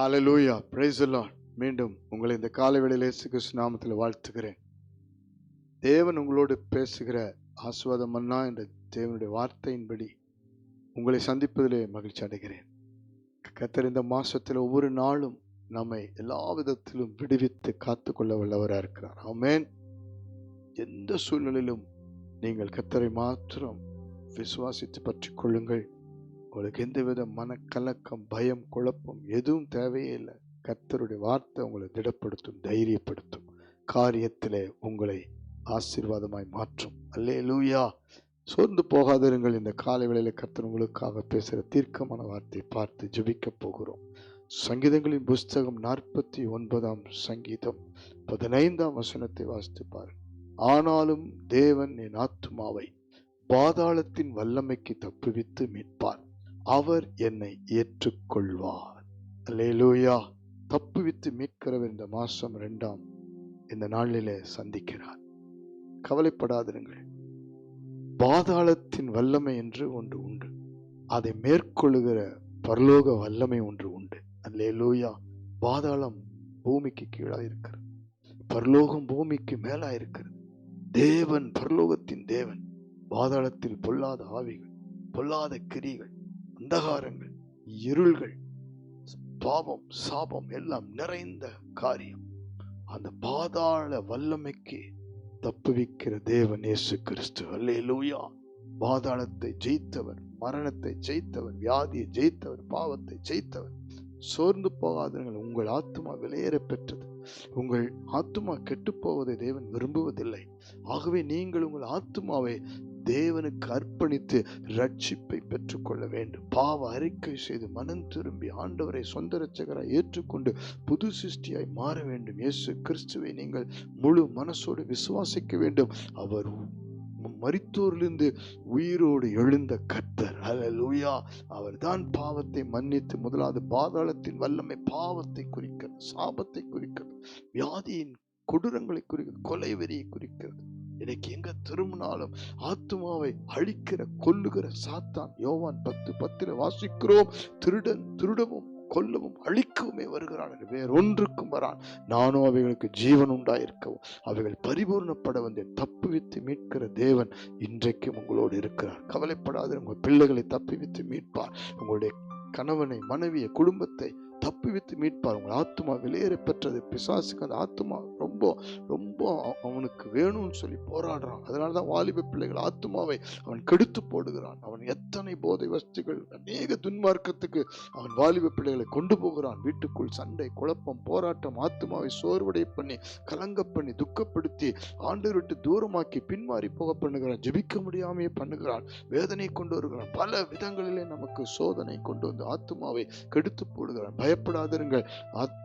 Hallelujah, praise the Lord. மீண்டும் உங்களை இந்த காலை வேளையிலே இயேசு கிறிஸ்து நாமத்தில் வாழ்த்துகிறேன். தேவன் உங்களோடு பேசுகிற ஆசீர்வாத மன்னா என்ற தேவனுடைய வார்த்தையின்படி உங்களை சந்திப்பதிலே மகிழ்ச்சி அடைகிறேன். கர்த்தர் இந்த மாசத்தில் ஒவ்வொரு நாளும் நம்மை எல்லா விதத்திலும் விடுவித்து காத்துக்கொள்ள வல்லவராக இருக்கிறார். ஆமென். எந்த சூழ்நிலையிலும் நீங்கள் கர்த்தரை மாத்திரம் விசுவாசித்து பற்றி கொள்ளுங்கள். உங்களுக்கு எந்தவித மனக்கலக்கம், பயம், குழப்பம் எதுவும் தேவையே இல்லை. கர்த்தருடைய வார்த்தை உங்களை திடப்படுத்தும், தைரியப்படுத்தும், காரியத்திலே உங்களை ஆசீர்வாதமாய் மாற்றும். அல்லேலூயா. சோர்ந்து போகாதிருங்கள். இந்த காலை வேளையில கர்த்தர் உங்களுக்காக பேசுகிற தீர்க்கமான வார்த்தையை பார்த்து ஜெபிக்க போகிறோம். சங்கீதங்களின் புஸ்தகம் 49 சங்கீதம் 15 வசனத்தை வாசித்து பாருங்கள். ஆனாலும் தேவன் என் ஆத்துமாவை பாதாளத்தின் வல்லமைக்கு தப்புவித்து மீட்பார், அவர் என்னை ஏற்றுக்கொள்வார். அல்லேலூயா. தப்புவித்து மீட்கிறவர் இந்த மாசம் 2 இந்த நாளிலே சந்திக்கிறார். கவலைப்படாதிருங்கள். பாதாளத்தின் வல்லமை என்று ஒன்று உண்டு. அதை மேற்கொள்ளுகிற பரலோக வல்லமை ஒன்று உண்டு. அல்லேலூயா. பாதாளம் பூமிக்கு கீழா இருக்கிறது, பரலோகம் பூமிக்கு மேலா இருக்கிறது. தேவன் பரலோகத்தின் தேவன். பாதாளத்தில் பொல்லாத ஆவிகள், பொல்லாத கிரிகள், அந்தகாரங்கள், இருள்கள், பாவம், சாபம் எல்லாம் நிறைந்த காரியம். அந்த பாதாள வல்லமைக்கு தப்புவிக்கிற தேவன் இயேசு கிறிஸ்து. அல்லேலூயா. பாதாளத்தை ஜெயித்தவர், மரணத்தை ஜெயித்தவர், வியாதியை ஜெயித்தவர், பாவத்தை ஜெயித்தவர். சோர்ந்து போகாதீர்கள். உங்கள் ஆத்துமா விலையேற பெற்றது. உங்கள் ஆத்துமா கெட்டு போவதை தேவன் விரும்புவதில்லை. ஆகவே நீங்கள் உங்கள் ஆத்துமாவை தேவனுக்கு அர்ப்பணித்து ரட்சிப்பை பெற்றுக்கொள்ள வேண்டும். பாவ அறிக்கை செய்து மனம் திரும்பி ஆண்டவரை சொந்த இரட்சகராய் ஏற்றுக்கொண்டு புது சிருஷ்டியாய் மாற வேண்டும். இயேசு கிறிஸ்துவை நீங்கள் முழு மனசோடு விசுவாசிக்க வேண்டும். அவர் மரித்தோரிலிருந்து உயிரோடு எழுந்த கர்த்தர். அல்லேலூயா. அவர் தான் பாவத்தை மன்னித்து, முதலாவது பாதாளத்தின் வல்லமை பாவத்தை குறிக்கிறது, சாபத்தை குறிக்கிறது, வியாதியின் கொடூரங்களை குறிக்கிறது, கொலை வெறியை குறிக்கிறது. இன்னைக்கு எங்க திரும்பினாலும் ஆத்துமாவை அழிக்கிற, கொல்லுகிற சாத்தான். யோவான் 10:10 வாசிக்கிறோம், திருடன் திருடவும் கொல்லவும் அழிக்கவுமே வருகிறான், வேறொன்றுக்கும் வரான். நானும் அவைகளுக்கு ஜீவன் உண்டாயிருக்கவும் அவைகள் பரிபூர்ணப்பட வந்தேன். தப்புவித்து மீட்கிற தேவன் இன்றைக்கும் உங்களோடு இருக்கிறார். கவலைப்படாத. உங்கள் பிள்ளைகளை தப்புவித்து மீட்பார். உங்களுடைய கணவனை, மனைவியை, குடும்பத்தை தப்புவித்து மீட்பார். உங்கள் ஆத்துமா விலையேற பெற்றது. பிசாசுக்கு அந்த ஆத்துமா ரொம்ப ரொம்ப அவனுக்கு வேணும்னு சொல்லி போராடுறான். அதனாலதான் வாலிப பிள்ளைகள் ஆத்துமாவை அவன் கெடுத்து போடுகிறான். அவன் எத்தனை போதை வஸ்துகள், அநேக துன்மார்க்கத்துக்கு அவன் வாலிப பிள்ளைகளை கொண்டு போகிறான். வீட்டுக்குள் சண்டை, குழப்பம், போராட்டம், ஆத்துமாவை சோர்வடைய பண்ணி, கலங்க பண்ணி, துக்கப்படுத்தி, ஆண்டவரை விட்டு தூரமாக்கி பின்மாறி போக பண்ணுகிறான். ஜெபிக்க முடியாமையே பண்ணுகிறான். வேதனை கொண்டு வருகிறான். பல விதங்களிலே நமக்கு சோதனை கொண்டு வந்து ஆத்துமாவை கெடுத்து போடுகிறான். பயப்படாதிருங்கள்.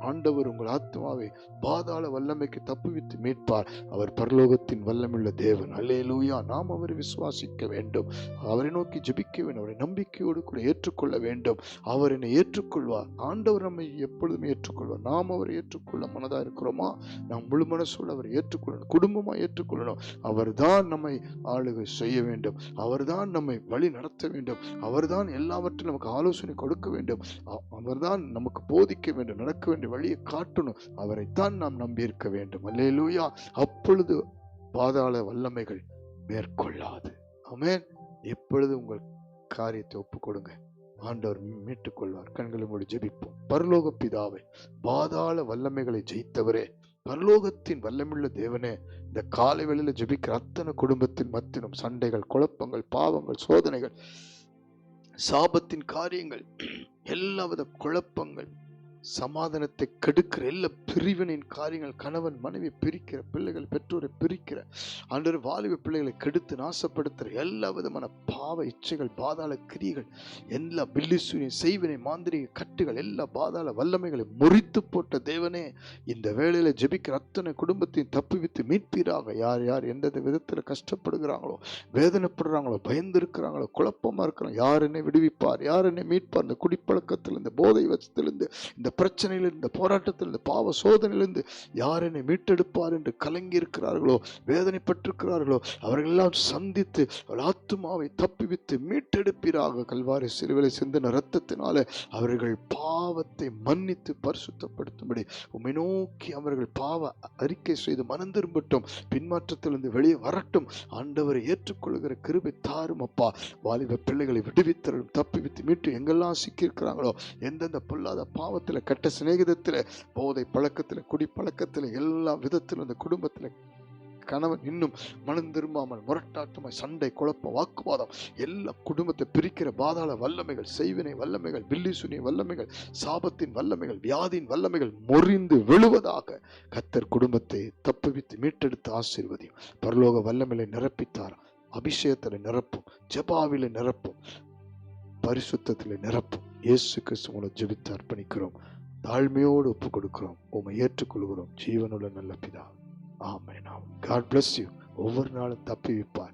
ஆண்டவர் உங்கள் ஆத்துமாவை பாதாள வல்லமைக்கு தப்புவித்து மீட்பார். அவர் பரலோகத்தின் வல்லமுள்ள தேவன். அல்லேலூயா. நாம் அவரை விசுவாசிக்க வேண்டும். அவரை நோக்கி ஜெபிக்க வேண்டும். அவரை நம்பிக்கையோடு கூட ஏற்றுக்கொள்ள வேண்டும். அவர் என்னை ஏற்றுக்கொள்வார். ஆண்டவர் நம்மை எப்பொழுதுமே ஏற்றுக்கொள்வார். நாம் அவரை ஏற்றுக்கொள்ள மனதா இருக்கிறோமா? நாம் முழு மனசோடு அவரை ஏற்றுக்கொள்ளணும். குடும்பமா ஏற்றுக்கொள்ளணும். அவர் தான் நம்மை ஆளுகை செய்ய வேண்டும். அவர் தான் நம்மை வழி நடத்த வேண்டும். அவர் தான் எல்லாவற்றிலும் நமக்கு ஆலோசனை கொடுக்க வேண்டும். அவர் தான் நமக்கு போதிக்க வேண்டும். நடக்க வேண்டிய வழியை காட்டணும். அவரைத்தான் நாம் நம்பி இருக்க வேண்டும். அல்லேலூயா. அப்பொழுது பாதாள வல்லமைகள் மேற்கொள்ளாது. ஆமென். எப்பொழுது உங்கள் காரியத்தை ஒப்புக் கொடுங்க, ஆண்டவர் மீட்டுக் கொள்வார். கண்களை மூடி ஜெபிப்போம். பரலோக பிதாவே, பாதாள வல்லமைகளை ஜெயித்தவரே, பரலோகத்தின் வல்லமுள்ள தேவனே, இந்த காலை வேளையில ஜெபிக்கிற அத்தனை குடும்பத்தின் மத்தியிலும் சண்டைகள், குழப்பங்கள், பாவங்கள், சோதனைகள், சாபத்தின் காரியங்கள், எல்லாவித குழப்பங்கள், சமாதானத்தை கெடுக்கிற எல்லா பிரிவினின் காரியங்கள், கணவன் மனைவி பிரிக்கிற, பிள்ளைகள் பெற்றோரை பிரிக்கிற, ஆண்டவர் வாலிப பிள்ளைகளை கெடுத்து நாசப்படுத்துற எல்லா விதமான பாவ இச்சைகள், பாதாள கிரியைகள், எல்லா பில்லிசூனிய செய்வினை, மாந்திரிக கட்டுகள், எல்லா பாதாள வல்லமைகளை முறித்து போட்ட தேவனே, இந்த வேளையில ஜெபிக்கிற அத்தனை குடும்பத்தையும் தப்புவித்து மீட்பீராக. யார் யார் எந்த விதத்துல கஷ்டப்படுகிறாங்களோ, வேதனைப்படுறாங்களோ, பயந்து இருக்கிறாங்களோ, குழப்பமா இருக்கிறாங்க, யார் என்னை விடுவிப்பார், யார் என்னை மீட்பார், இந்த குடிப்பழக்கத்திலிருந்து, போதை வசத்திலிருந்து, இந்த பிரச்சனையிலிருந்து, இந்த போராட்டத்தில், இந்த பாவ சோதனையிலிருந்து யார் என்னை மீட்டெடுப்பார் என்று கலங்கி இருக்கிறார்களோ, வேதனைப்பட்டிருக்கிறார்களோ, அவர்களெல்லாம் சந்தித்து ஆத்துமாவை தப்புவித்து மீட்டெடுப்பீராக. கல்வாரி சிலுவையில் சிந்தின இரத்தத்தினால அவர்கள் பாவத்தை மன்னித்து பரிசுத்தப்படுத்தும்படி உம்மை நோக்கி அவர்கள் பாவ அறிக்கை செய்து மனம் திரும்பட்டும், பின்மாற்றத்திலிருந்து வெளியே வரட்டும். ஆண்டவரை ஏற்றுக்கொள்கிற கிருபை தாரும் அப்பா. வாலிப பிள்ளைகளை விடுவித்தரும், தப்புவித்து மீட்டு எங்கெல்லாம் சிக்கியிருக்கிறாங்களோ, எந்தெந்த பொல்லாத பாவத்தில், கெட்ட சிநேகிதத்தில், போதை பழக்கத்தில், குடி பழக்கத்தில், எல்லா விதத்திலும் இந்த குடும்பத்தில் கணவன் இன்னும் மனம் திரும்பாமல் முரட்டாட்டமாய் சண்டை, குழப்பம், வாக்குவாதம், எல்லா குடும்பத்தை பிரிக்கிற பாதாள வல்லமைகள், செய்வினை வல்லமைகள், பில்லி சுனிய வல்லமைகள், சாபத்தின் வல்லமைகள், வியாதியின் வல்லமைகள் முறிந்து விழுவதாக. கர்த்தர் குடும்பத்தை தப்புவித்து மீட்டெடுத்து ஆசீர்வதியும். பரலோக வல்லமையை நிரப்பித்தார். அபிஷேகத்தில் நிரப்பும், ஜெபாவில நிரப்பும், பரிசுத்தத்தில் நிரப்பும். இயேசு கிறிஸ்து மூலம் ஜெபித்து அர்ப்பணிக்கிறோம். தாழ்மையோடு ஒப்பு கொடுக்கிறோம். உம்மை ஏற்றுக்கொள்கிறோம். ஜீவனுள்ள நல்ல பிதா. ஆமென். God bless you. ஒவ்வொரு நாளும் தப்பி வைப்பார்.